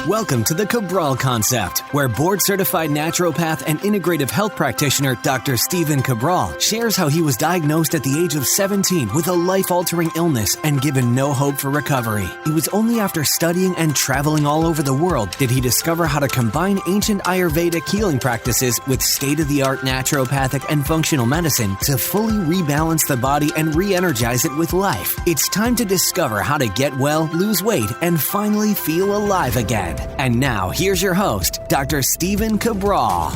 Welcome to the Cabral Concept, where board-certified naturopath and integrative health practitioner Dr. Stephen Cabral shares how he was diagnosed at the age of 17 with a life-altering illness and given no hope for recovery. It was only after studying and traveling all over the world did he discover how to combine ancient Ayurvedic healing practices with state-of-the-art naturopathic and functional medicine to fully rebalance the body and re-energize it with life. It's time to discover how to get well, lose weight, and finally feel alive again. And now, here's your host, Dr. Stephen Cabral.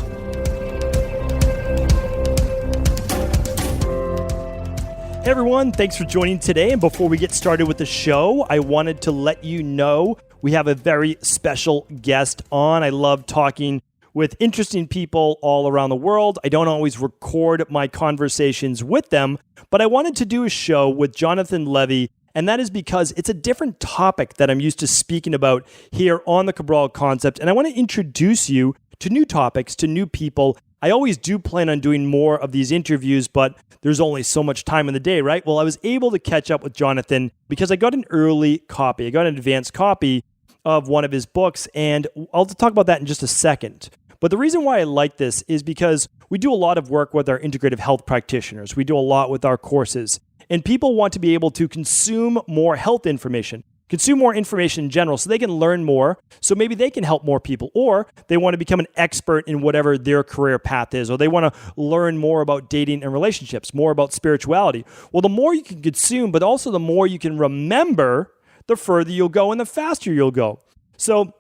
Hey everyone, thanks for joining today. And before we get started with the show, I wanted to let you know we have a very special guest on. I love talking with interesting people all around the world. I don't always record my conversations with them, but I wanted to do a show with Johnathan Levi. And that is because it's a different topic that I'm used to speaking about here on the Cabral Concept. And I want to introduce you to new topics, to new people. I always do plan on doing more of these interviews, but there's only so much time in the day, right? Well, I was able to catch up with Johnathan because I got an early copy. I got an advanced copy of one of his books, and I'll talk about that in just a second. But the reason why I like this is because we do a lot of work with our integrative health practitioners. We do a lot with our courses. And people want to be able to consume more health information, consume more information in general so they can learn more, so maybe they can help more people, or they want to become an expert in whatever their career path is, or they want to learn more about dating and relationships, more about spirituality. Well, the more you can consume, but also the more you can remember, the further you'll go and the faster you'll go. So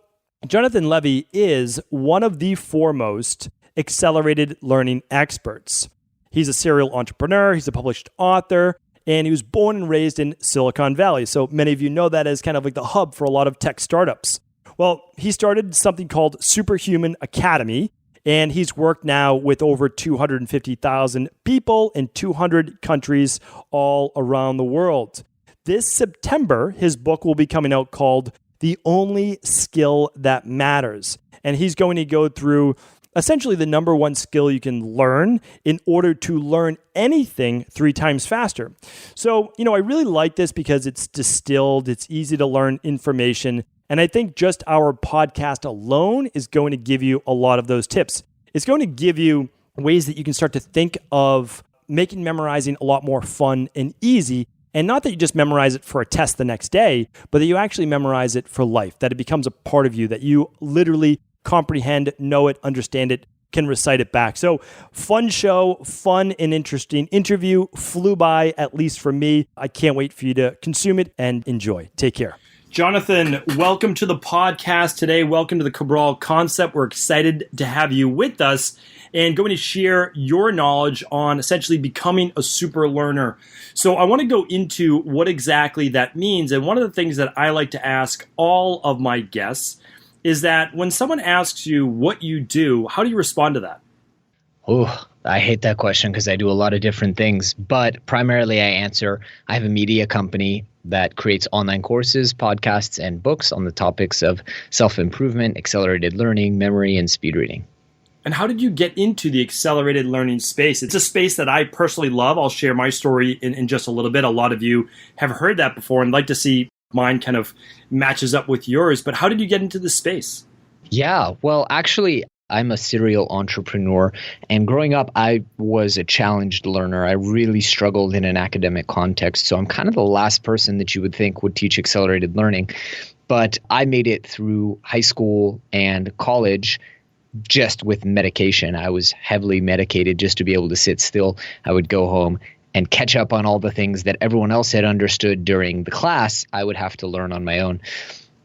Johnathan Levi is one of the foremost accelerated learning experts. He's a serial entrepreneur, he's a published author, and he was born and raised in Silicon Valley. So many of you know that as kind of like the hub for a lot of tech startups. Well, he started something called Superhuman Academy, and he's worked now with over 250,000 people in 200 countries all around the world. This September, his book will be coming out called The Only Skill That Matters. And he's going to go through essentially the number one skill you can learn in order to learn anything 3 times faster. So, I really like this because it's distilled, it's easy to learn information, and I think just our podcast alone is going to give you a lot of those tips. It's going to give you ways that you can start to think of making memorizing a lot more fun and easy, and not that you just memorize it for a test the next day, but that you actually memorize it for life, that it becomes a part of you, that you literally comprehend, know it, understand it, can recite it back. So fun show, fun and interesting interview, flew by, at least for me. I can't wait for you to consume it and enjoy. Take care. Johnathan, welcome to the podcast today. Welcome to the Cabral Concept. We're excited to have you with us and going to share your knowledge on essentially becoming a super learner. So I want to go into what exactly that means. And one of the things that I like to ask all of my guests is that when someone asks you what you do, how do you respond to that? Oh, I hate that question because I do a lot of different things. But primarily I answer, I have a media company that creates online courses, podcasts, and books on the topics of self-improvement, accelerated learning, memory, and speed reading. And how did you get into the accelerated learning space? It's a space that I personally love. I'll share my story in just a little bit. A lot of you have heard that before and like to see mine kind of matches up with yours, but how did you get into this space? Yeah, well, actually, I'm a serial entrepreneur, and growing up, I was a challenged learner. I really struggled in an academic context, so I'm kind of the last person that you would think would teach accelerated learning, but I made it through high school and college just with medication. I was heavily medicated just to be able to sit still. I would go home and catch up on all the things that everyone else had understood during the class. I would have to learn on my own.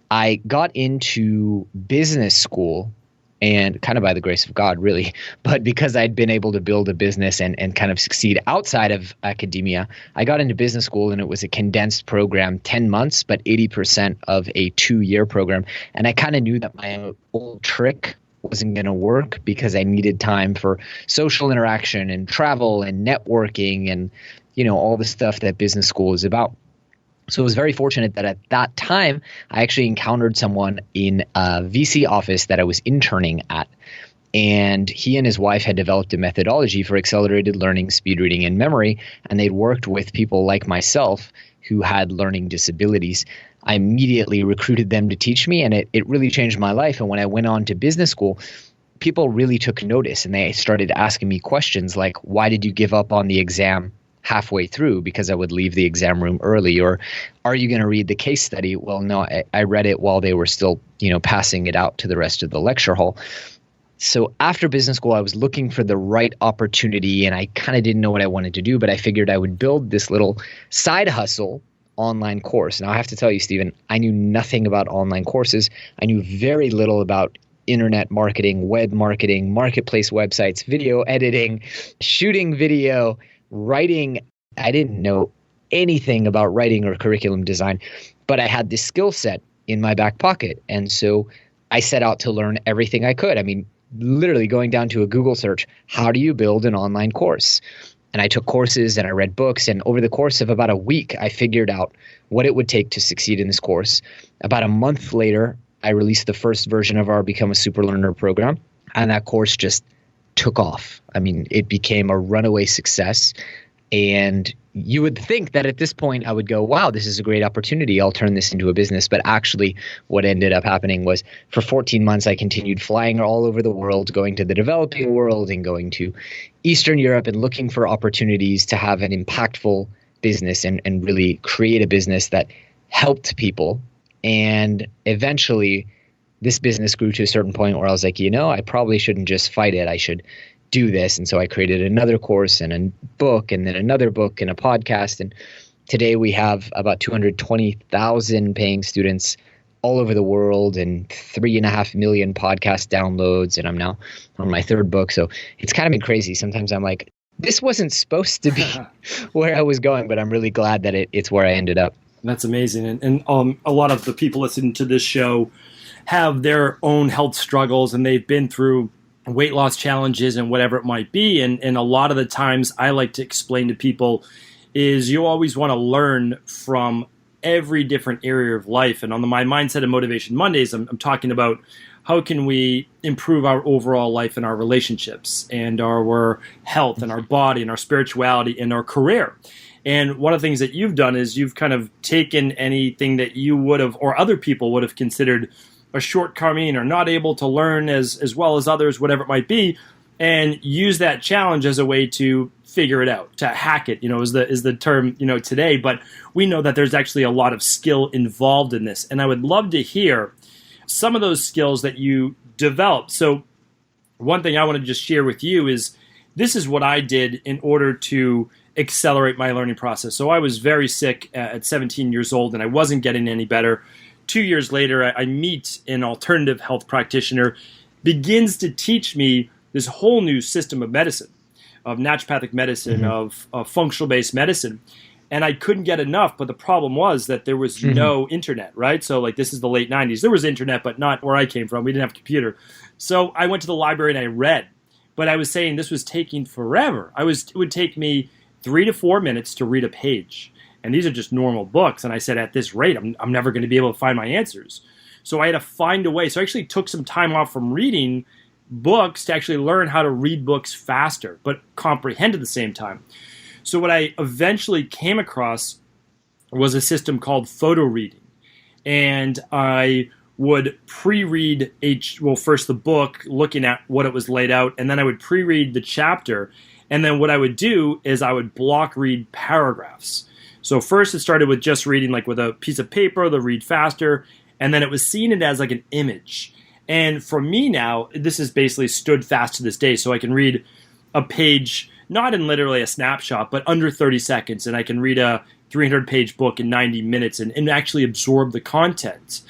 I got into business school, and kind of by the grace of God, really, but because I'd been able to build a business and kind of succeed outside of academia, I got into business school, and it was a condensed program, 10 months, but 80% of a 2-year program. And I kind of knew that my old trick wasn't going to work because I needed time for social interaction and travel and networking and, all the stuff that business school is about. So I was very fortunate that at that time, I actually encountered someone in a VC office that I was interning at. And he and his wife had developed a methodology for accelerated learning, speed reading, and memory. And they'd worked with people like myself who had learning disabilities. I immediately recruited them to teach me, and it really changed my life. And when I went on to business school, people really took notice, and they started asking me questions like, why did you give up on the exam halfway through? Because I would leave the exam room early. Or are you going to read the case study? Well, no, I read it while they were still, passing it out to the rest of the lecture hall. So after business school, I was looking for the right opportunity, and I kind of didn't know what I wanted to do, but I figured I would build this little side hustle online course. Now, I have to tell you, Stephen, I knew nothing about online courses. I knew very little about internet marketing, web marketing, marketplace websites, video editing, shooting video, writing. I didn't know anything about writing or curriculum design, but I had this skill set in my back pocket. And so I set out to learn everything I could. I mean, literally going down to a Google search, how do you build an online course? And I took courses and I read books. And over the course of about a week, I figured out what it would take to succeed in this course. About a month later, I released the first version of our Become a Super Learner program. And that course just took off. I mean, it became a runaway success. And you would think that at this point I would go, wow, this is a great opportunity. I'll turn this into a business. But actually what ended up happening was for 14 months, I continued flying all over the world, going to the developing world and going to Eastern Europe and looking for opportunities to have an impactful business and really create a business that helped people. And eventually this business grew to a certain point where I was like, I probably shouldn't just fight it. I should do this. And so I created another course and a book and then another book and a podcast. And today we have about 220,000 paying students all over the world and 3.5 million podcast downloads. And I'm now on my third book. So it's kind of been crazy. Sometimes I'm like, this wasn't supposed to be where I was going, but I'm really glad that it's where I ended up. That's amazing. And a lot of the people listening to this show have their own health struggles, and they've been through weight loss challenges and whatever it might be. And a lot of the times I like to explain to people is you always want to learn from every different area of life. And on my Mindset and Motivation Mondays, I'm talking about how can we improve our overall life and our relationships and our health and our body and our spirituality and our career. And one of the things that you've done is you've kind of taken anything that you would have or other people would have considered a shortcoming or not able to learn as well as others, whatever it might be, and use that challenge as a way to figure it out, to hack it, is the term, today. But we know that there's actually a lot of skill involved in this. And I would love to hear some of those skills that you developed. So one thing I want to just share with you is this is what I did in order to accelerate my learning process. So I was very sick at 17 years old and I wasn't getting any better. 2 years later, I meet an alternative health practitioner, begins to teach me this whole new system of medicine, of naturopathic medicine, of functional-based medicine. And I couldn't get enough, but the problem was that there was no internet, right? So like this is the late 90s. There was internet, but not where I came from. We didn't have a computer. So I went to the library and I read. But I was saying this was taking forever. It would take me 3 to 4 minutes to read a page. And these are just normal books. And I said, at this rate, I'm never going to be able to find my answers. So I had to find a way. So I actually took some time off from reading books to actually learn how to read books faster, but comprehend at the same time. So what I eventually came across was a system called photo reading. And I would pre-read first the book, looking at what it was laid out, and then I would pre-read the chapter. And then what I would do is I would block read paragraphs. So first it started with just reading like with a piece of paper, the read faster, and then it was seeing it as like an image. And for me now, this has basically stood fast to this day. So I can read a page, not in literally a snapshot, but under 30 seconds. And I can read a 300-page book in 90 minutes and actually absorb the content.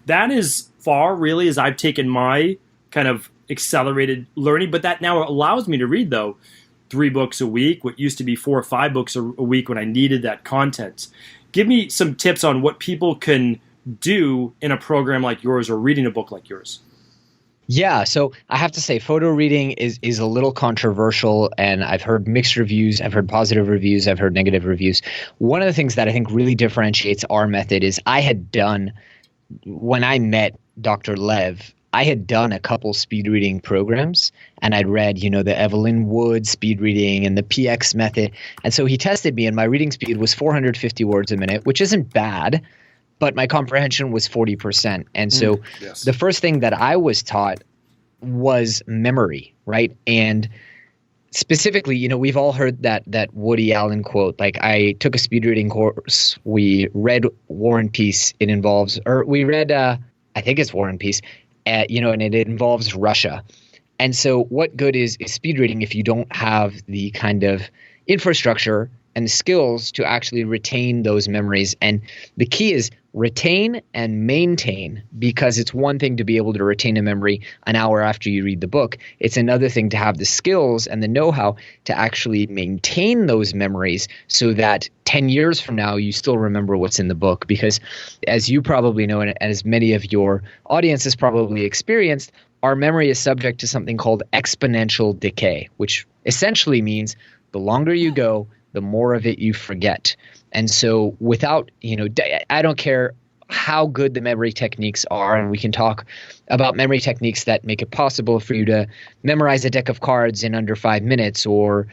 That is far, really, as I've taken my kind of accelerated learning. But that now allows me to read, though, 3 books a week, what used to be 4 or 5 books a week when I needed that content. Give me some tips on what people can do in a program like yours or reading a book like yours. Yeah, so I have to say photo reading is a little controversial, and I've heard mixed reviews, I've heard positive reviews, I've heard negative reviews. One of the things that I think really differentiates our method is when I met Dr. Lev, I had done a couple speed reading programs, and I'd read, the Evelyn Wood speed reading and the PX method. And so he tested me, and my reading speed was 450 words a minute, which isn't bad, but my comprehension was 40%. And so the first thing that I was taught was memory, right? And specifically, we've all heard that Woody Allen quote. Like, I took a speed reading course. We read War and Peace. We read, I think it's War and Peace, and it involves Russia. And so what good is speed reading if you don't have the kind of infrastructure and the skills to actually retain those memories? And the key is retain and maintain, because it's one thing to be able to retain a memory an hour after you read the book. It's another thing to have the skills and the know-how to actually maintain those memories so that 10 years from now, you still remember what's in the book. Because as you probably know, and as many of your audience has probably experienced, our memory is subject to something called exponential decay, which essentially means the longer you go, the more of it you forget. And so without, I don't care how good the memory techniques are, and we can talk about memory techniques that make it possible for you to memorize a deck of cards in under 5 minutes, or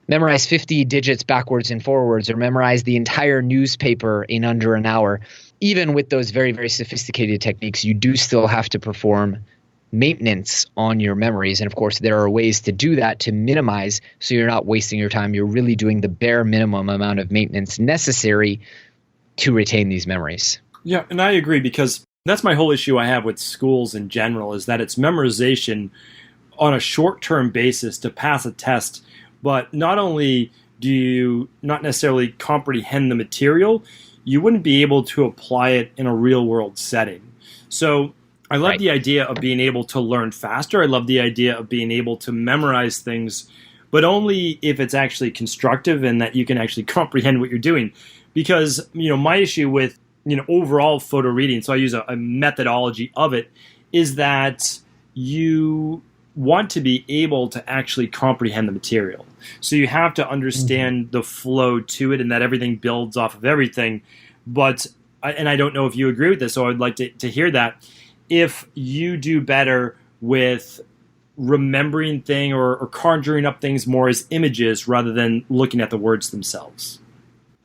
memorize 50 digits backwards and forwards, or memorize the entire newspaper in under an hour. Even with those very, very sophisticated techniques, you do still have to perform maintenance on your memories. And of course, there are ways to do that to minimize, so you're not wasting your time. You're really doing the bare minimum amount of maintenance necessary to retain these memories. Yeah, and I agree, because that's my whole issue I have with schools in general, is that it's memorization on a short-term basis to pass a test. But not only do you not necessarily comprehend the material, you wouldn't be able to apply it in a real-world setting. So I love the idea of being able to learn faster. I love the idea of being able to memorize things, but only if it's actually constructive and that you can actually comprehend what you're doing. Because, my issue with, overall photo reading, so I use a methodology of it, is that you want to be able to actually comprehend the material. So you have to understand the flow to it, and that everything builds off of everything. But, and I don't know if you agree with this, so I'd like to hear that. If you do better with remembering things or conjuring up things more as images rather than looking at the words themselves.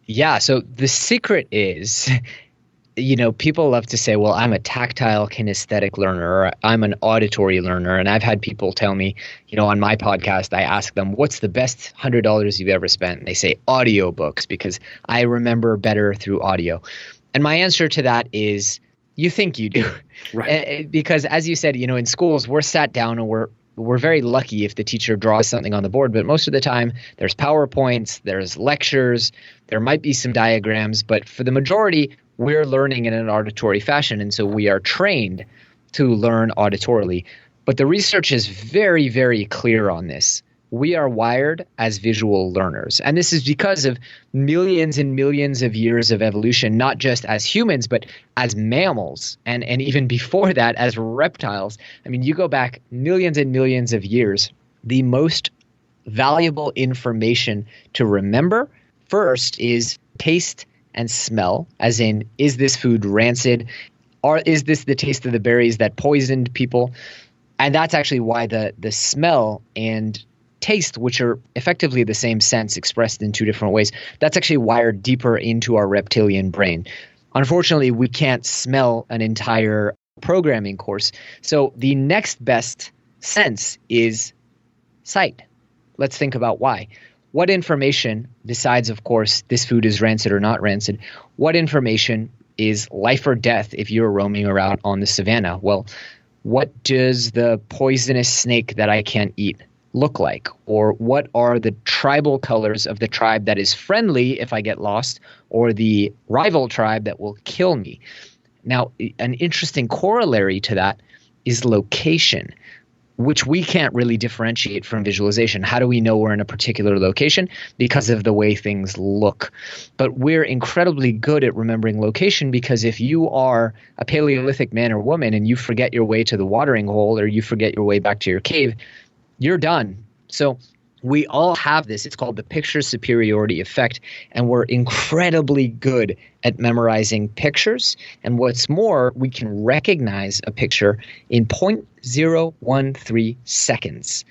Yeah, so the secret is, people love to say, well, I'm a tactile kinesthetic learner, or I'm an auditory learner. And I've had people tell me, on my podcast, I ask them, what's the best $100 you've ever spent? And they say audiobooks, because I remember better through audio. And my answer to that is, you think you do. Right. Because as you said, in schools, we're sat down and we're very lucky if the teacher draws something on the board. But most of the time, there's PowerPoints, there's lectures, there might be some diagrams. But for the majority, we're learning in an auditory fashion. And so we are trained to learn auditorily. But the research is very, very clear on this. We are wired as visual learners. And this is because of millions and millions of years of evolution, not just as humans, but as mammals, and even before that, as reptiles. I mean, you go back millions and millions of years, the most valuable information to remember first is taste and smell, as in, is this food rancid? Or is this the taste of the berries that poisoned people? And that's actually why the smell and taste, which are effectively the same sense expressed in two different ways, that's actually wired deeper into our reptilian brain. Unfortunately, we can't smell an entire programming course. So the next best sense is sight. Let's think about why. What information, besides, of course, this food is rancid or not rancid, what information is life or death if you're roaming around on the savannah? Well, what does the poisonous snake that I can't eat look like? Or what are the tribal colors of the tribe that is friendly if I get lost, or the rival tribe that will kill me? Now, an interesting corollary to that is location, which we can't really differentiate from visualization. How do we know we're in a particular location? Because of the way things look. But we're incredibly good at remembering location, because if you are a Paleolithic man or woman and you forget your way to the watering hole, or you forget your way back to your cave, you're done. So we all have this. It's called the picture superiority effect, and we're incredibly good at memorizing pictures. And what's more, we can recognize a picture in 0.013 seconds.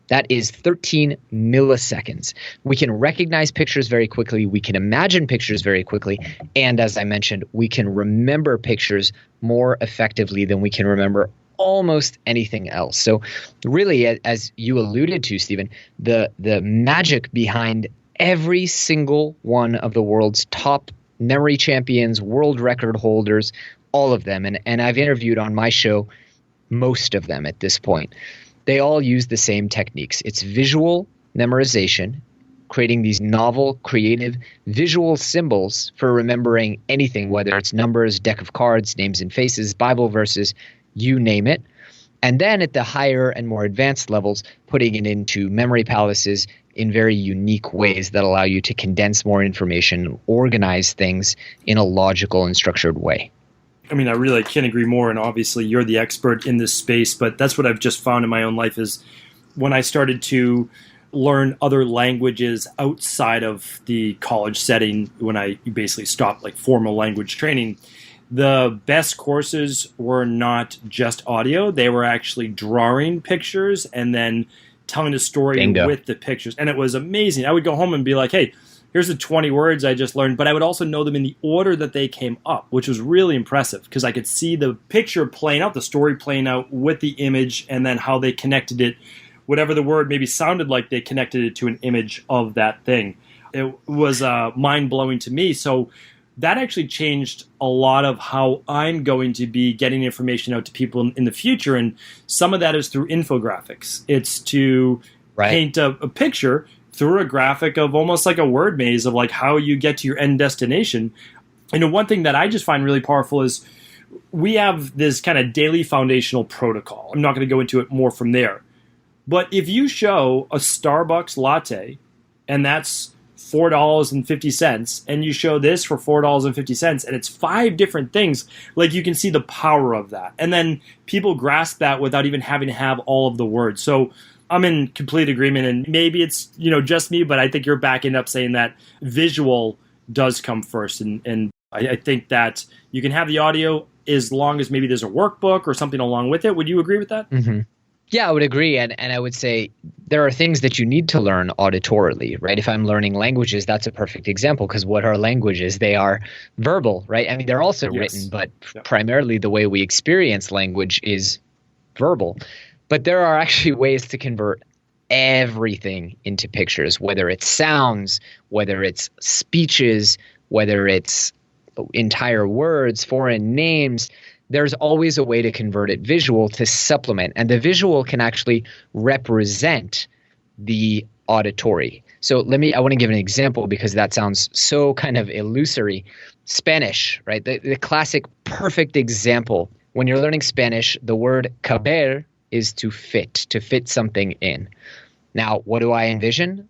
That is 13 milliseconds. We can recognize pictures very quickly. We can imagine pictures very quickly. And as I mentioned, we can remember pictures more effectively than we can remember almost anything else. So really, as you alluded to, Stephen, the magic behind every single one of the world's top memory champions, world record holders, all of them, and I've interviewed on my show most of them at this point, they all use the same techniques. It's visual memorization, creating these novel, creative visual symbols for remembering anything, whether it's numbers, deck of cards, names and faces, Bible verses, you name it. And then at the higher and more advanced levels, putting it into memory palaces in very unique ways that allow you to condense more information, organize things in a logical and structured way. I mean, I really can't agree more, and obviously you're the expert in this space, but that's what I've just found in my own life is when I started to learn other languages outside of the college setting, when I basically stopped like formal language training, the best courses were not just audio. They were actually drawing pictures and then telling a story Bingo. With the pictures. And it was amazing. I would go home and be like, hey, here's the 20 words I just learned, but I would also know them in the order that they came up, which was really impressive because I could see the picture playing out, the story playing out with the image, and then how they connected it, whatever the word maybe sounded like, they connected it to an image of that thing. It was mind-blowing to me. So that actually changed a lot of how I'm going to be getting information out to people in the future, and some of that is through infographics. It's to paint a picture through a graphic of almost like a word maze of like how you get to your end destination. And one thing that I just find really powerful is we have this kind of daily foundational protocol. I'm not going to go into it more from there. But if you show a Starbucks latte, and that's $4.50, and you show this for $4.50, and it's 5 different things, like you can see the power of that. And then people grasp that without even having to have all of the words. So I'm in complete agreement, and maybe it's just me, but I think you're backing up saying that visual does come first, and I think that you can have the audio as long as maybe there's a workbook or something along with it. Would you agree with that? Mm-hmm. Yeah, I would agree, and I would say there are things that you need to learn auditorily, right? If I'm learning languages, that's a perfect example, because what are languages? They are verbal, right? I mean, they're also written, but primarily the way we experience language is verbal. But there are actually ways to convert everything into pictures, whether it's sounds, whether it's speeches, whether it's entire words, foreign names. There's always a way to convert it visual to supplement. And the visual can actually represent the auditory. So I want to give an example because that sounds so kind of illusory. Spanish, right? The classic perfect example. When you're learning Spanish, the word caber is to fit something in. Now, what do I envision?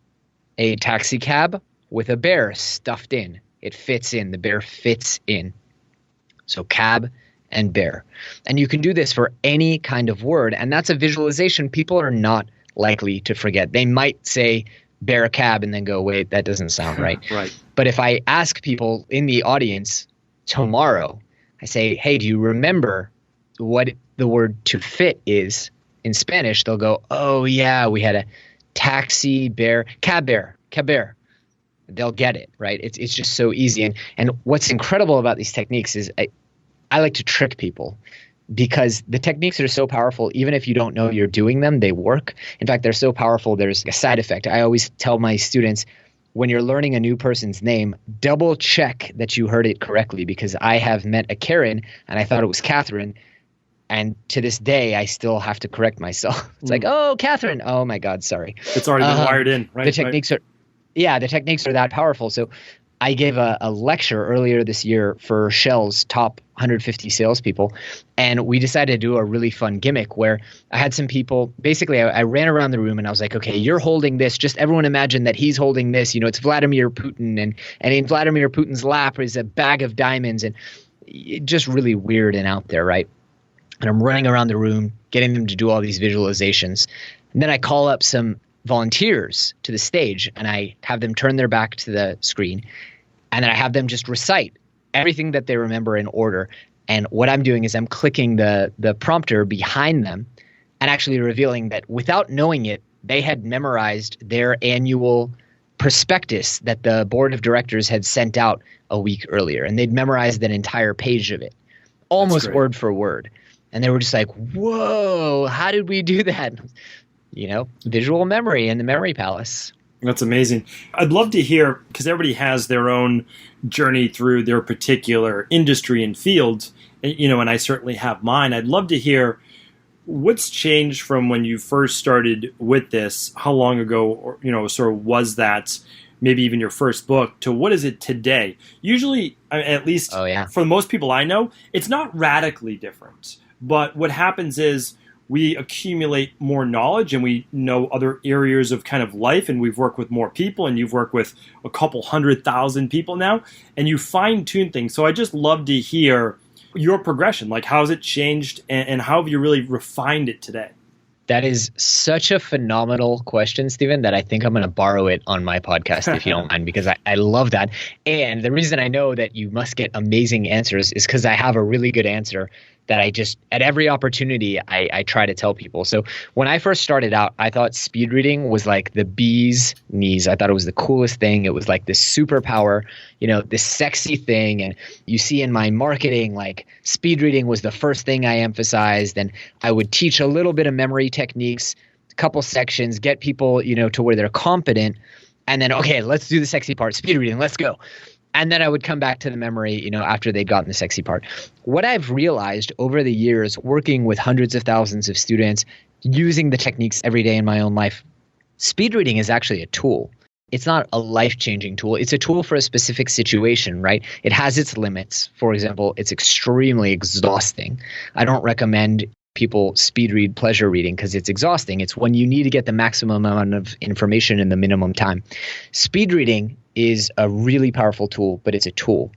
A taxi cab with a bear stuffed in. It fits in. The bear fits in. So cab and bear. And you can do this for any kind of word, and that's a visualization people are not likely to forget. They might say bear cab and then go, wait, that doesn't sound right. Right. But if I ask people in the audience tomorrow, I say, hey, do you remember what the word to fit is in Spanish? They'll go, oh yeah, we had a taxi bear, caber. They'll get it, right? It's just so easy. And what's incredible about these techniques is I like to trick people because the techniques are so powerful. Even if you don't know you're doing them, they work. In fact, they're so powerful, there's a side effect. I always tell my students, when you're learning a new person's name, double check that you heard it correctly, because I have met a Karen and I thought it was Catherine. And to this day, I still have to correct myself. It's like, oh, Catherine. Oh my God, sorry. It's already been wired in, right? The techniques are that powerful. So I gave a lecture earlier this year for Shell's top 150 salespeople, and we decided to do a really fun gimmick where I had some people, basically I ran around the room and I was like, okay, you're holding this. Just everyone imagine that he's holding this. It's Vladimir Putin, and in Vladimir Putin's lap is a bag of diamonds, and just really weird and out there, right? And I'm running around the room, getting them to do all these visualizations. And then I call up some volunteers to the stage, and I have them turn their back to the screen, and then I have them just recite everything that they remember in order. And what I'm doing is I'm clicking the prompter behind them and actually revealing that without knowing it, they had memorized their annual prospectus that the board of directors had sent out a week earlier, and they'd memorized an entire page of it, almost word for word. And they were just like, whoa, how did we do that? Visual memory in the memory palace. That's amazing. I'd love to hear, because everybody has their own journey through their particular industry and field, and I certainly have mine. I'd love to hear what's changed from when you first started with this, how long ago, or, sort of was that, maybe even your first book, to what is it today? Usually, at least for most people I know, it's not radically different. But what happens is we accumulate more knowledge and we know other areas of kind of life, and we've worked with more people, and you've worked with a couple 100,000 people now, and you fine-tune things. So I just love to hear your progression. Like, how has it changed, and how have you really refined it today? That is such a phenomenal question, Stephen, that I think I'm going to borrow it on my podcast, if you don't mind, because I love that. And the reason I know that you must get amazing answers is because I have a really good answer that I just, at every opportunity, I try to tell people. So when I first started out, I thought speed reading was like the bee's knees. I thought it was the coolest thing. It was like this superpower, this sexy thing. And you see in my marketing, like speed reading was the first thing I emphasized. And I would teach a little bit of memory techniques, a couple sections, get people, to where they're competent. And then, okay, let's do the sexy part, speed reading, let's go. And then I would come back to the memory, after they'd gotten the sexy part. What I've realized over the years, working with hundreds of thousands of students, using the techniques every day in my own life, speed reading is actually a tool. It's not a life-changing tool. It's a tool for a specific situation, right? It has its limits. For example, it's extremely exhausting. I don't recommend people speed read pleasure reading because it's exhausting. It's when you need to get the maximum amount of information in the minimum time. Speed reading is a really powerful tool, but it's a tool.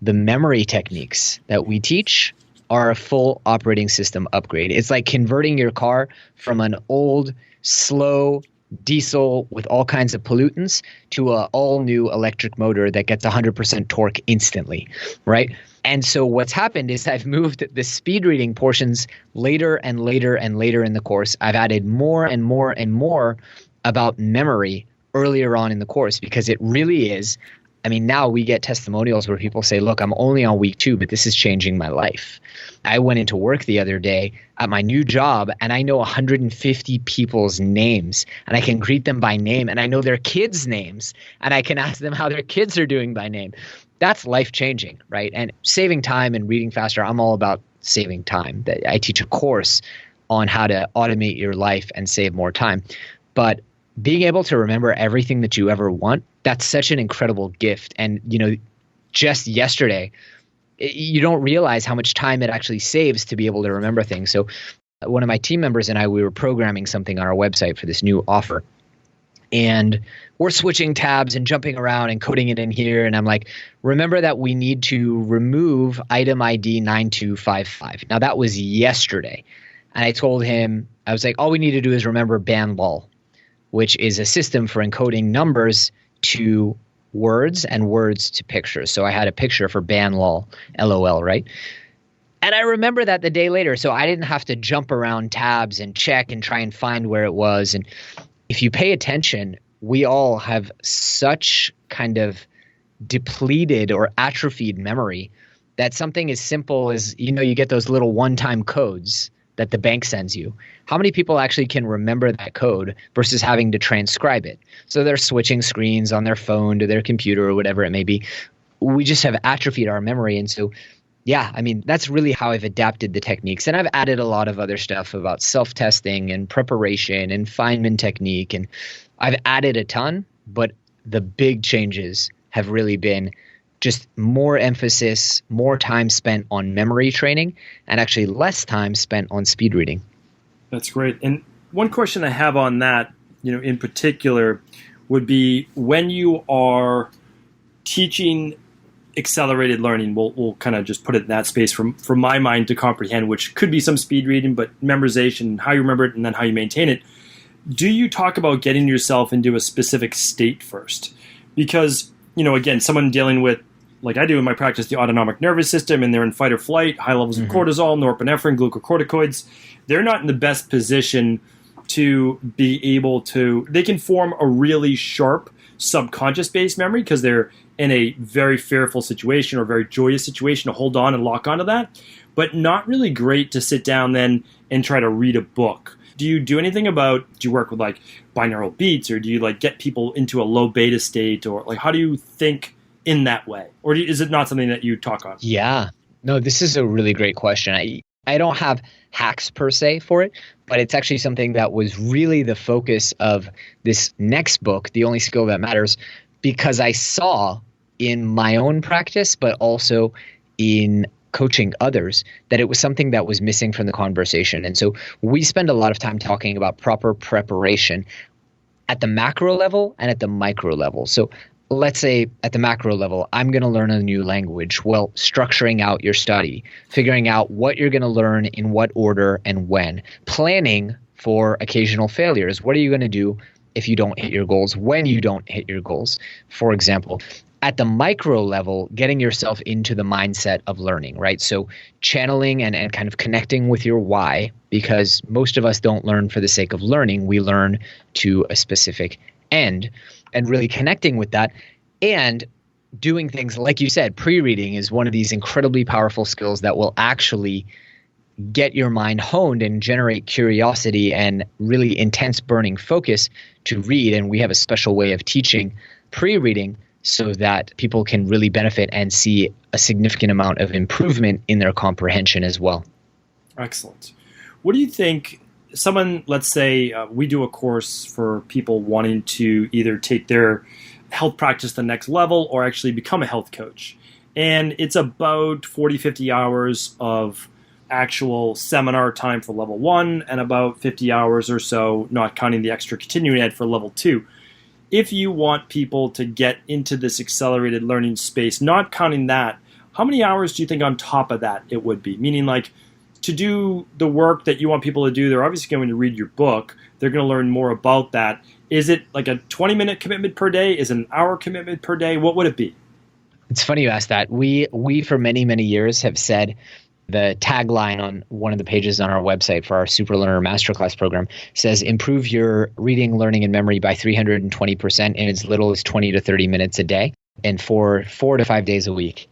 The memory techniques that we teach are a full operating system upgrade. It's like converting your car from an old, slow diesel with all kinds of pollutants to an all-new electric motor that gets 100% torque instantly, right? And so what's happened is I've moved the speed reading portions later and later and later in the course. I've added more and more and more about memory earlier on in the course, because it really is. I mean, now we get testimonials where people say, look, I'm only on week 2, but this is changing my life. I went into work the other day at my new job, and I know 150 people's names, and I can greet them by name, and I know their kids' names, and I can ask them how their kids are doing by name. That's life-changing, right? And saving time and reading faster, I'm all about saving time. I teach a course on how to automate your life and save more time. But being able to remember everything that you ever want, that's such an incredible gift. And, just yesterday, you don't realize how much time it actually saves to be able to remember things. So one of my team members and I, we were programming something on our website for this new offer. And we're switching tabs and jumping around and coding it in here. And I'm like, remember that we need to remove item ID 9255. Now, that was yesterday. And I told him, I was like, all we need to do is remember banlol, which is a system for encoding numbers to words and words to pictures. So I had a picture for banlol, LOL, right? And I remember that the day later, so I didn't have to jump around tabs and check and try and find where it was. And if you pay attention, we all have such kind of depleted or atrophied memory that something as simple as, you get those little one-time codes that the bank sends you. How many people actually can remember that code versus having to transcribe it? So they're switching screens on their phone to their computer or whatever it may be. We just have atrophied our memory. And so, that's really how I've adapted the techniques. And I've added a lot of other stuff about self-testing and preparation and Feynman technique. And I've added a ton, but the big changes have really been just more emphasis, more time spent on memory training, and actually less time spent on speed reading. That's great. And one question I have on that, in particular, would be when you are teaching accelerated learning, we'll kind of just put it in that space from my mind to comprehend, which could be some speed reading, but memorization, how you remember it, and then how you maintain it. Do you talk about getting yourself into a specific state first? Because, again, someone dealing with, like I do in my practice, the autonomic nervous system, and they're in fight or flight, high levels of cortisol, norepinephrine, glucocorticoids, they're not in the best position to be able to, they can form a really sharp subconscious based memory because they're in a very fearful situation or very joyous situation to hold on and lock onto that, but not really great to sit down then and try to read a book. Do you do anything do you work with like binaural beats, or do you like get people into a low beta state, or like how do you think in that way? Or is it not something that you talk on? Yeah, no, this is a really great question. I don't have hacks per se for it, but it's actually something that was really the focus of this next book, The Only Skill That Matters, because I saw in my own practice, but also in coaching others, that it was something that was missing from the conversation. And so we spend a lot of time talking about proper preparation at the macro level and at the micro level. So let's say at the macro level, I'm going to learn a new language. Well, structuring out your study, figuring out what you're going to learn in what order and when, planning for occasional failures. What are you going to do if you don't hit your goals, when you don't hit your goals, for example? At the micro level, getting yourself into the mindset of learning, right? So channeling and kind of connecting with your why, because most of us don't learn for the sake of learning. We learn to a specific end, and really connecting with that and doing things like you said. Pre-reading is one of these incredibly powerful skills that will actually get your mind honed and generate curiosity and really intense burning focus to read. And we have a special way of teaching pre-reading so that people can really benefit and see a significant amount of improvement in their comprehension as well. Excellent. What do you think? Someone, let's say we do a course for people wanting to either take their health practice to the next level or actually become a health coach. And it's about 40, 50 hours of actual seminar time for level 1 and about 50 hours or so, not counting the extra continuing ed, for level 2. If you want people to get into this accelerated learning space, not counting that, how many hours do you think on top of that it would be? Meaning, like, to do the work that you want people to do, they're obviously going to read your book. They're going to learn more about that. Is it like a 20-minute commitment per day? Is it an hour commitment per day? What would it be? It's funny you asked that. We for many, many years have said, the tagline on one of the pages on our website for our Super Learner Masterclass program says, improve your reading, learning, and memory by 320% in as little as 20 to 30 minutes a day and for 4 to 5 days a week.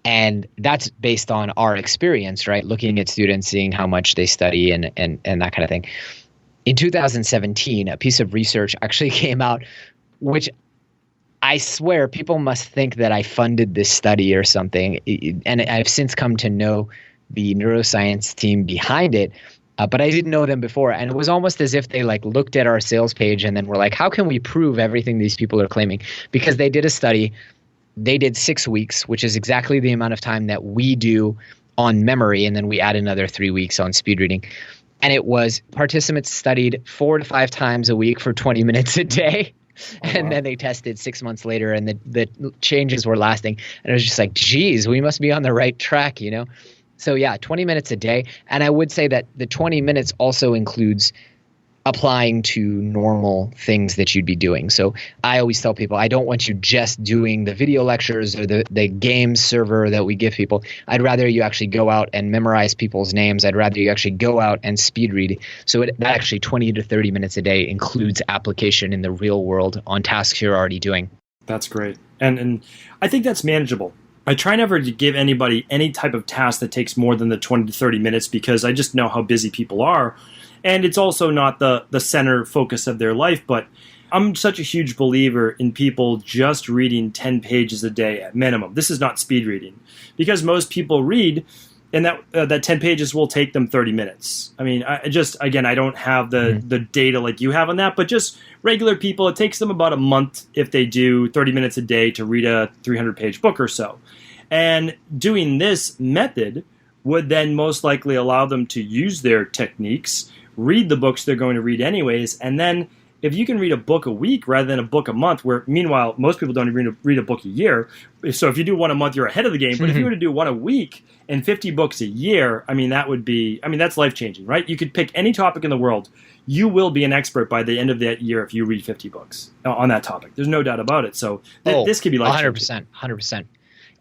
And that's based on our experience, right? Looking at students, seeing how much they study and that kind of thing. In 2017, a piece of research actually came out, which I swear people must think that I funded this study or something. And I've since come to know the neuroscience team behind it, but I didn't know them before. And it was almost as if they like looked at our sales page and then were like, how can we prove everything these people are claiming? Because they did a study. They did 6 weeks, which is exactly the amount of time that we do on memory. And then we add another 3 weeks on speed reading. And it was participants studied 4 to 5 times a week for 20 minutes a day. And then they tested 6 months later and the changes were lasting. And it was just like, geez, we must be on the right track, you know? So yeah, 20 minutes a day. And I would say that the 20 minutes also includes applying to normal things that you'd be doing. So I always tell people, I don't want you just doing the video lectures or the game server that we give people. I'd rather you actually go out and memorize people's names. I'd rather you actually go out and speed read. So that actually 20 to 30 minutes a day includes application in the real world on tasks you're already doing. That's great. And I think that's manageable. I try never to give anybody any type of task that takes more than the 20 to 30 minutes because I just know how busy people are. And it's also not the center focus of their life. But I'm such a huge believer in people just reading 10 pages a day at minimum. This is not speed reading because most people read and that 10 pages will take them 30 minutes. I mean, I don't have the data like you have on that, but just regular people, it takes them about a month if they do 30 minutes a day to read a 300-page book or so. And doing this method would then most likely allow them to use their techniques, read the books they're going to read anyways, and then if you can read a book a week rather than a book a month, where meanwhile most people don't even read a book a year, so if you do one a month, you're ahead of the game. But if you were to do one a week and 50 books a year, that's life-changing, right? You could pick any topic in the world. You will be an expert by the end of that year if you read 50 books on that topic. There's no doubt about it. So this could be life-changing. 100%.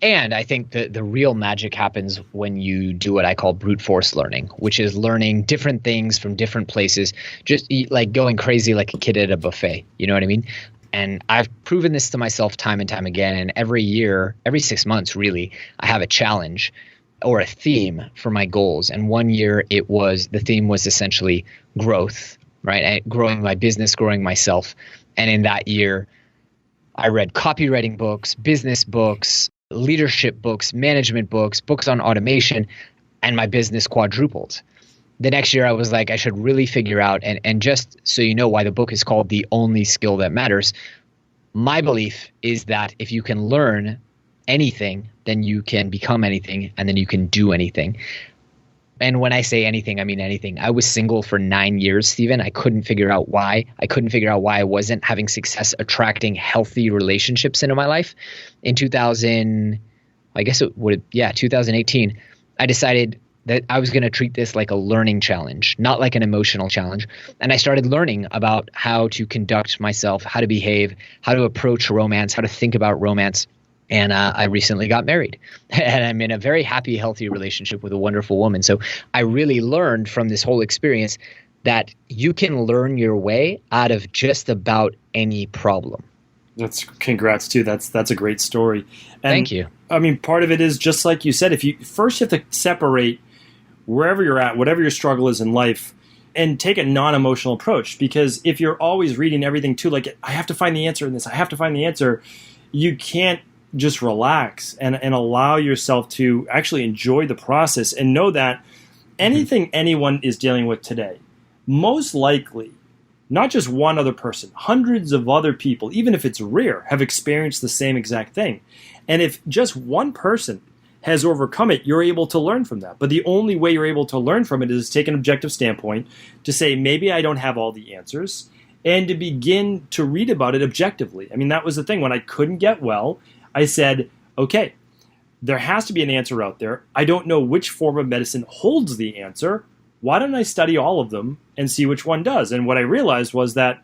And I think the real magic happens when you do what I call brute force learning, which is learning different things from different places, just like going crazy like a kid at a buffet. You know what I mean? And I've proven this to myself time and time again. And every year, every 6 months, really, I have a challenge or a theme for my goals. And one year the theme was essentially growth, right? And growing my business, growing myself. And in that year, I read copywriting books, business books, leadership books, management books, books on automation, and my business quadrupled. The next year I was like, I should really figure out, and just so you know why the book is called The Only Skill That Matters, my belief is that if you can learn anything, then you can become anything, and then you can do anything. And when I say anything, I mean anything. I was single for 9 years, Stephen. I couldn't figure out why. I couldn't figure out why I wasn't having success attracting healthy relationships into my life. In 2018, I decided that I was going to treat this like a learning challenge, not like an emotional challenge. And I started learning about how to conduct myself, how to behave, how to approach romance, how to think about romance. And I recently got married, and I'm in a very happy, healthy relationship with a wonderful woman. So I really learned from this whole experience that you can learn your way out of just about any problem. That's congrats too. That's a great story. And, thank you. I mean, part of it is just like you said, you have to separate wherever you're at, whatever your struggle is in life, and take a non-emotional approach. Because if you're always reading everything too, like I have to find the answer in this, I have to find the answer, you can't just relax and allow yourself to actually enjoy the process and know that anything anyone is dealing with today, most likely, not just one other person, hundreds of other people, even if it's rare, have experienced the same exact thing. And if just one person has overcome it, you're able to learn from that. But the only way you're able to learn from it is take an objective standpoint to say, maybe I don't have all the answers, and to begin to read about it objectively. I mean, that was the thing. When I couldn't get well, I said, okay, there has to be an answer out there. I don't know which form of medicine holds the answer. Why don't I study all of them and see which one does? And what I realized was that,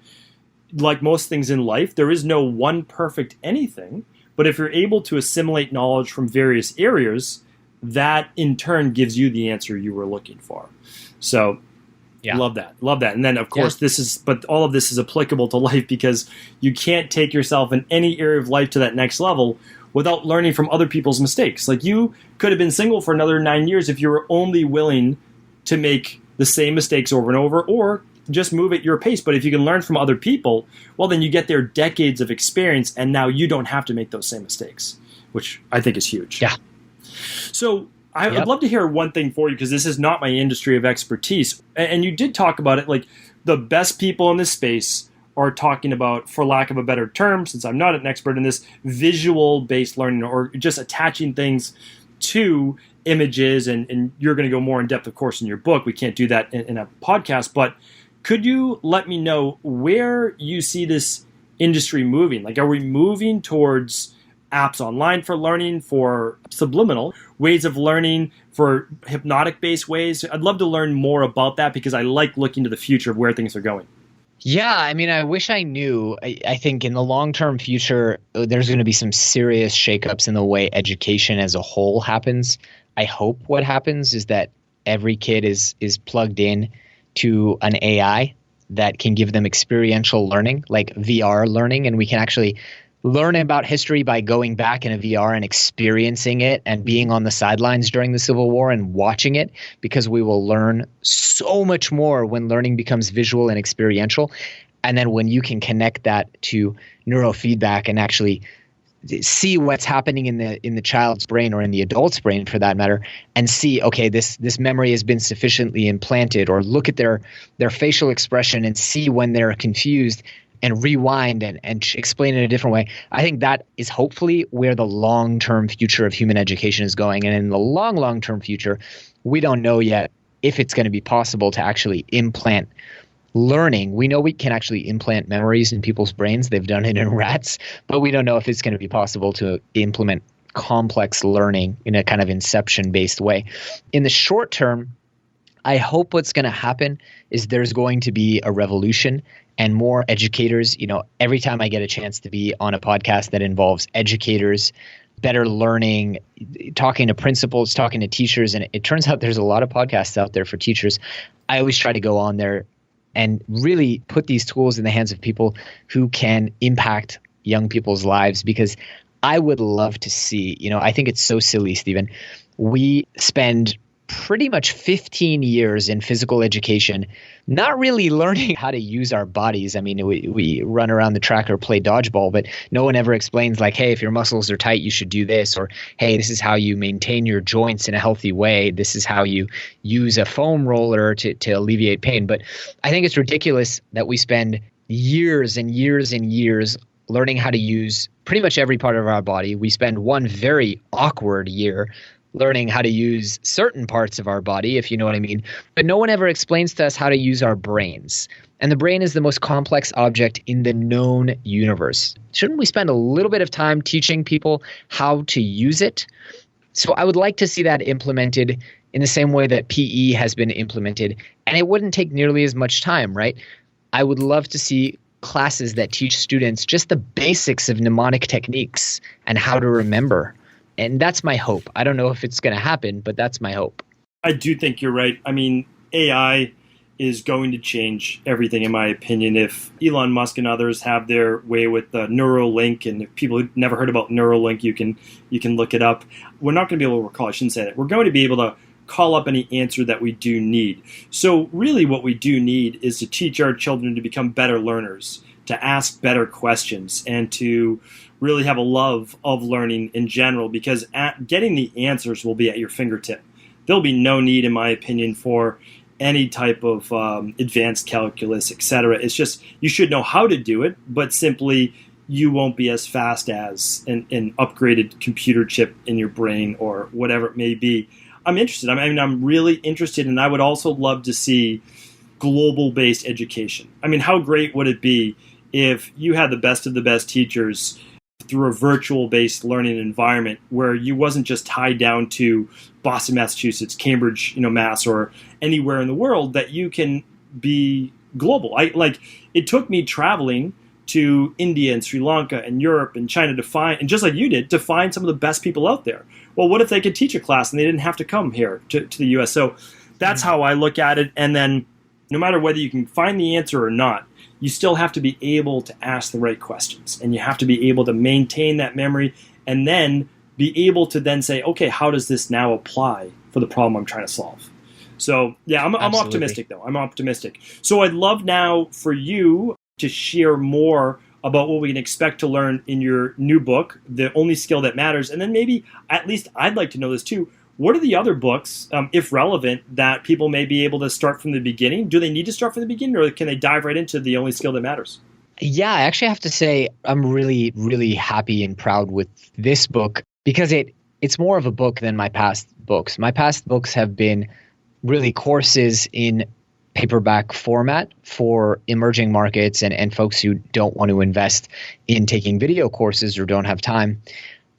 like most things in life, there is no one perfect anything. But if you're able to assimilate knowledge from various areas, that in turn gives you the answer you were looking for. So love that. And then, of course, but all of this is applicable to life, because you can't take yourself in any area of life to that next level without learning from other people's mistakes. Like, you could have been single for another 9 years if you were only willing to make the same mistakes over and over, or just move at your pace. But if you can learn from other people, well, then you get their decades of experience, and now you don't have to make those same mistakes, which I think is huge. Yeah. So I'd love to hear one thing for you, because this is not my industry of expertise. And you did talk about it, like the best people in this space are talking about, for lack of a better term, since I'm not an expert in this, visual-based learning, or just attaching things to images. And you're going to go more in depth, of course, in your book. We can't do that in a podcast. But could you let me know where you see this industry moving? Like, are we moving towards apps online for learning, for subliminal ways of learning, for hypnotic-based ways? I'd love to learn more about that, because I like looking to the future of where things are going. Yeah, I mean, I wish I knew. I think in the long-term future, there's going to be some serious shakeups in the way education as a whole happens. I hope what happens is that every kid is plugged in to an AI that can give them experiential learning, like VR learning, and we can actually learn about history by going back in a VR and experiencing it and being on the sidelines during the Civil War and watching it, because we will learn so much more when learning becomes visual and experiential. And then when you can connect that to neurofeedback and actually see what's happening in the child's brain, or in the adult's brain for that matter, and see, okay, this memory has been sufficiently implanted, or look at their facial expression and see when they're confused, and rewind and explain it a different way. I think that is hopefully where the long-term future of human education is going. And in the long-term future, we don't know yet if it's going to be possible to actually implant learning. We know we can actually implant memories in people's brains. They've done it in rats, but we don't know if it's going to be possible to implement complex learning in a kind of inception-based way. In the short term, I hope what's going to happen is there's going to be a revolution, and more educators. Every time I get a chance to be on a podcast that involves educators, better learning, talking to principals, talking to teachers. And it turns out there's a lot of podcasts out there for teachers. I always try to go on there and really put these tools in the hands of people who can impact young people's lives, because I would love to see, I think it's so silly, Stephen. We spend pretty much 15 years in physical education, not really learning how to use our bodies. I mean, we run around the track or play dodgeball, but no one ever explains like, hey, if your muscles are tight, you should do this, or hey, this is how you maintain your joints in a healthy way. This is how you use a foam roller to alleviate pain. But I think it's ridiculous that we spend years and years and years learning how to use pretty much every part of our body. We spend one very awkward year learning how to use certain parts of our body, if you know what I mean. But no one ever explains to us how to use our brains. And the brain is the most complex object in the known universe. Shouldn't we spend a little bit of time teaching people how to use it? So I would like to see that implemented in the same way that PE has been implemented. And it wouldn't take nearly as much time, right? I would love to see classes that teach students just the basics of mnemonic techniques and how to remember. And that's my hope. I don't know if it's going to happen, but that's my hope. I do think you're right. I mean, AI is going to change everything, in my opinion. If Elon Musk and others have their way with the Neuralink, and if people who've never heard about Neuralink, you can look it up. We're not going to be able to recall. I shouldn't say that. We're going to be able to call up any answer that we do need. So really what we do need is to teach our children to become better learners, to ask better questions, and to really have a love of learning in general, because getting the answers will be at your fingertip. There'll be no need, in my opinion, for any type of advanced calculus, etc. It's just you should know how to do it, but simply you won't be as fast as an upgraded computer chip in your brain or whatever it may be. I'm interested. I mean, I'm really interested, and I would also love to see global-based education. I mean, how great would it be if you had the best of the best teachers through a virtual-based learning environment where you wasn't just tied down to Boston, Massachusetts, Cambridge, Mass, or anywhere in the world, that you can be global. It took me traveling to India and Sri Lanka and Europe and China to find, and just like you did, to find some of the best people out there. Well, what if they could teach a class and they didn't have to come here to the U.S.? So that's how I look at it. And then no matter whether you can find the answer or not, you still have to be able to ask the right questions, and you have to be able to maintain that memory, and then be able to then say, okay, how does this now apply for the problem I'm trying to solve? So yeah, I'm optimistic though. I'm optimistic. So I'd love now for you to share more about what we can expect to learn in your new book, The Only Skill That Matters. And then maybe, at least I'd like to know this too, what are the other books, if relevant, that people may be able to start from the beginning? Do they need to start from the beginning, or can they dive right into The Only Skill That Matters? Yeah, I actually have to say I'm really, really happy and proud with this book, because it's more of a book than my past books. My past books have been really courses in paperback format for emerging markets and folks who don't want to invest in taking video courses or don't have time.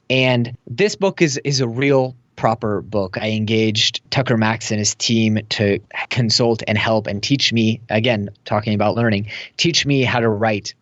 And this book is a real proper book. I engaged Tucker Max and his team to consult and help and teach me, again, talking about learning, teach me how to write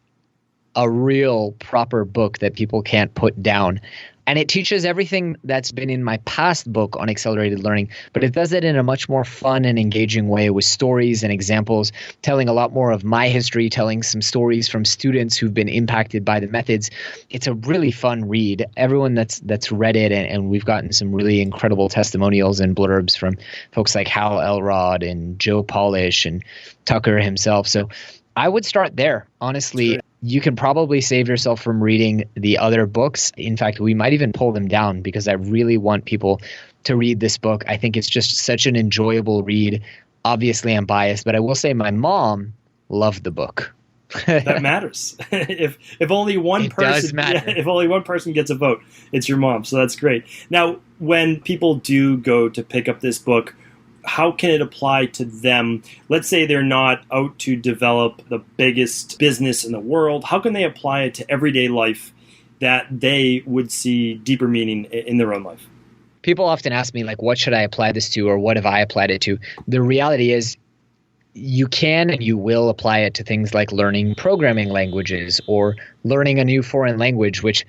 a real proper book that people can't put down. And it teaches everything that's been in my past book on accelerated learning, but it does it in a much more fun and engaging way with stories and examples, telling a lot more of my history, telling some stories from students who've been impacted by the methods. It's a really fun read. Everyone that's read it, and we've gotten some really incredible testimonials and blurbs from folks like Hal Elrod and Joe Polish and Tucker himself. So I would start there, honestly. Sure. You can probably save yourself from reading the other books. In fact, we might even pull them down, because I really want people to read this book. I think it's just such an enjoyable read. Obviously, I'm biased, but I will say my mom loved the book. That matters. If only one person gets a vote, it's your mom. So that's great. Now, when people do go to pick up this book, how can it apply to them? Let's say they're not out to develop the biggest business in the world. How can they apply it to everyday life that they would see deeper meaning in their own life? People often ask me, like, what should I apply this to, or what have I applied it to? The reality is you can and you will apply it to things like learning programming languages or learning a new foreign language, which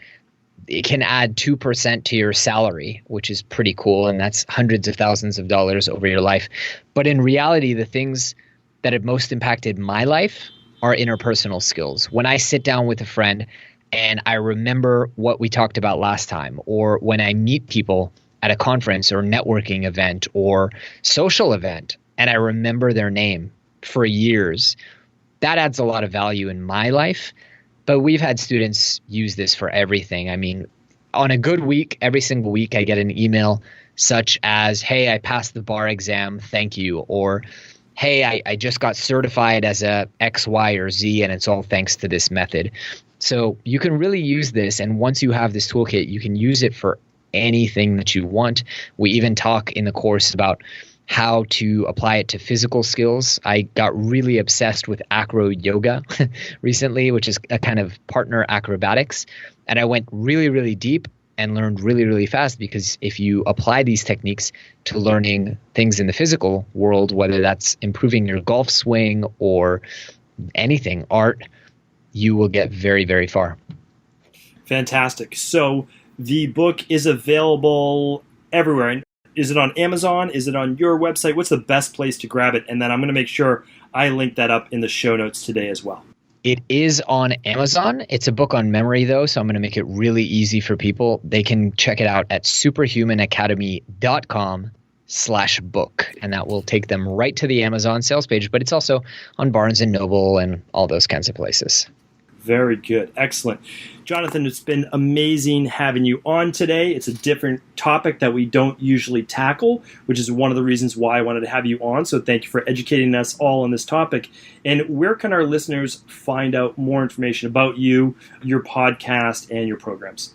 it can add 2% to your salary, which is pretty cool. And that's hundreds of thousands of dollars over your life. But in reality, the things that have most impacted my life are interpersonal skills. When I sit down with a friend and I remember what we talked about last time, or when I meet people at a conference or networking event or social event, and I remember their name for years, that adds a lot of value in my life. But we've had students use this for everything. I mean, on a good week, every single week, I get an email such as, hey, I passed the bar exam, thank you. Or, hey, I just got certified as a X, Y, or Z, and it's all thanks to this method. So you can really use this. And once you have this toolkit, you can use it for anything that you want. We even talk in the course about how to apply it to physical skills. I got really obsessed with acro yoga recently, which is a kind of partner acrobatics. And I went really, really deep and learned really, really fast, because if you apply these techniques to learning things in the physical world, whether that's improving your golf swing or anything, art, you will get very, very far. Fantastic. So the book is available everywhere. Is it on Amazon? Is it on your website? What's the best place to grab it? And then I'm going to make sure I link that up in the show notes today as well. It is on Amazon. It's a book on memory, though, so I'm going to make it really easy for people. They can check it out at superhumanacademy.com/book, and that will take them right to the Amazon sales page. But it's also on Barnes & Noble and all those kinds of places. Very good. Excellent. Johnathan, it's been amazing having you on today. It's a different topic that we don't usually tackle, which is one of the reasons why I wanted to have you on. So thank you for educating us all on this topic. And where can our listeners find out more information about you, your podcast, and your programs?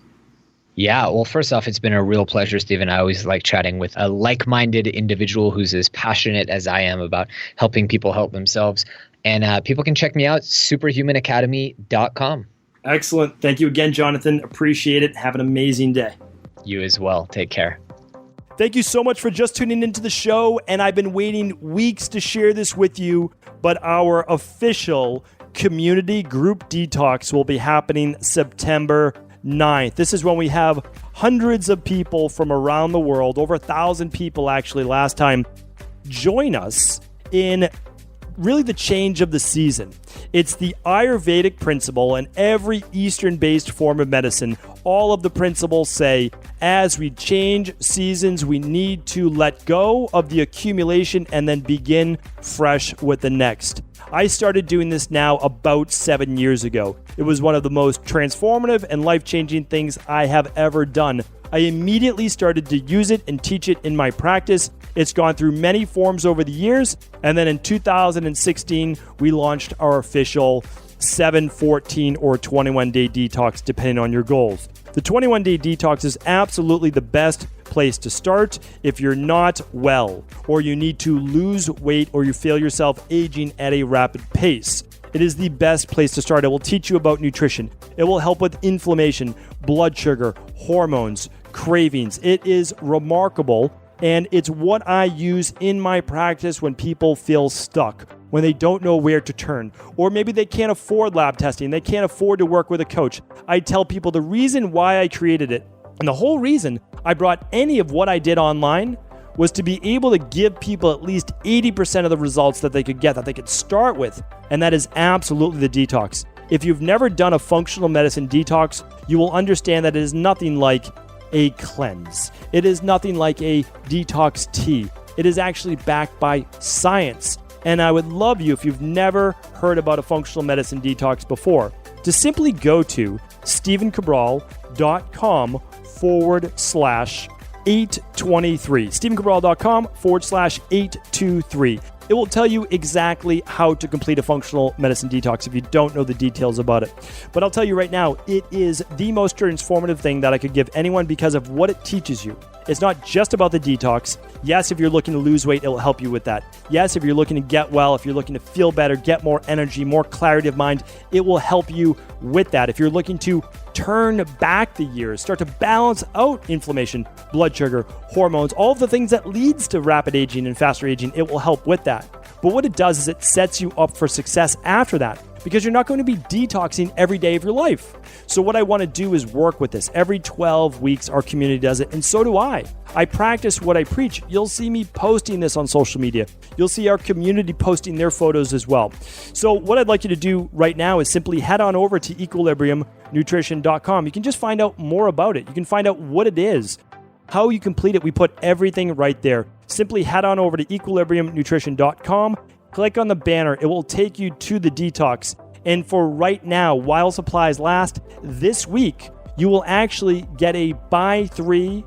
Yeah, well, first off, it's been a real pleasure, Stephen. I always like chatting with a like-minded individual who's as passionate as I am about helping people help themselves. And people can check me out, superhumanacademy.com. Excellent. Thank you again, Johnathan. Appreciate it. Have an amazing day. You as well. Take care. Thank you so much for just tuning into the show. And I've been waiting weeks to share this with you, but our official community group detox will be happening September 9th. This is when we have hundreds of people from around the world, over 1,000 people actually last time, join us in really the change of the season. It's the Ayurvedic principle, and every Eastern-based form of medicine, all of the principles say, as we change seasons, we need to let go of the accumulation and then begin fresh with the next. I started doing this now about 7 years ago. It was one of the most transformative and life-changing things I have ever done. I immediately started to use it and teach it in my practice. It's gone through many forms over the years. And then in 2016, we launched our official 7, 14, or 21-day detox, depending on your goals. The 21-day detox is absolutely the best place to start if you're not well, or you need to lose weight, or you feel yourself aging at a rapid pace. It is the best place to start. It will teach you about nutrition. It will help with inflammation, blood sugar, hormones, cravings. It is remarkable, and it's what I use in my practice when people feel stuck, when they don't know where to turn, or maybe they can't afford lab testing, they can't afford to work with a coach. I tell people the reason why I created it, and the whole reason I brought any of what I did online, was to be able to give people at least 80% of the results that they could get, that they could start with, and that is absolutely the detox. If you've never done a functional medicine detox, you will understand that it is nothing like a cleanse. It is nothing like a detox tea. It is actually backed by science. And I would love you, if you've never heard about a functional medicine detox before, to simply go to StephenCabral.com/823. StephenCabral.com/823. It will tell you exactly how to complete a functional medicine detox if you don't know the details about it. But I'll tell you right now, it is the most transformative thing that I could give anyone because of what it teaches you. It's not just about the detox. Yes, if you're looking to lose weight, it will help you with that. Yes, if you're looking to get well, if you're looking to feel better, get more energy, more clarity of mind, it will help you with that. If you're looking to turn back the years, start to balance out inflammation, blood sugar, hormones, all of the things that leads to rapid aging and faster aging, it will help with that. But what it does is it sets you up for success after that, because you're not going to be detoxing every day of your life. So what I want to do is work with this. Every 12 weeks, our community does it, and so do I. I practice what I preach. You'll see me posting this on social media. You'll see our community posting their photos as well. So what I'd like you to do right now is simply head on over to equilibriumnutrition.com. You can just find out more about it. You can find out what it is, how you complete it. We put everything right there. Simply head on over to equilibriumnutrition.com. Click on the banner. It will take you to the detox. And for right now, while supplies last, this week, you will actually get a buy 3,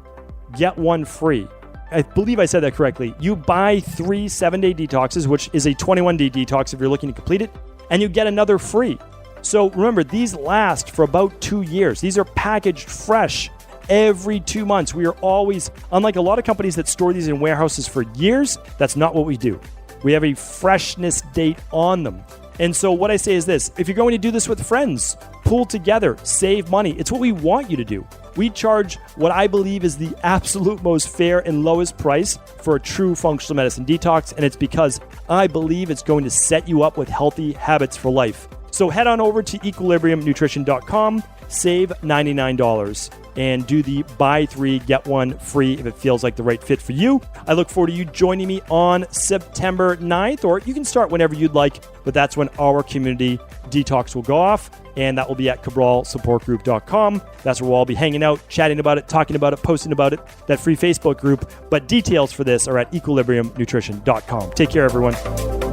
get 1 free. I believe I said that correctly. You buy 3 7-day detoxes, which is a 21-day detox if you're looking to complete it, and you get another free. So remember, these last for about 2 years. These are packaged fresh every 2 months. We are always, unlike a lot of companies that store these in warehouses for years, that's not what we do. We have a freshness date on them. And so what I say is this: if you're going to do this with friends, pool together, save money. It's what we want you to do. We charge what I believe is the absolute most fair and lowest price for a true functional medicine detox, and it's because I believe it's going to set you up with healthy habits for life. So head on over to equilibriumnutrition.com, save $99, and do the buy 3, get 1 free if it feels like the right fit for you. I look forward to you joining me on September 9th, or you can start whenever you'd like, but that's when our community detox will go off, and that will be at cabralsupportgroup.com. That's where we'll all be hanging out, chatting about it, talking about it, posting about it, that free Facebook group. But details for this are at equilibriumnutrition.com. Take care, everyone.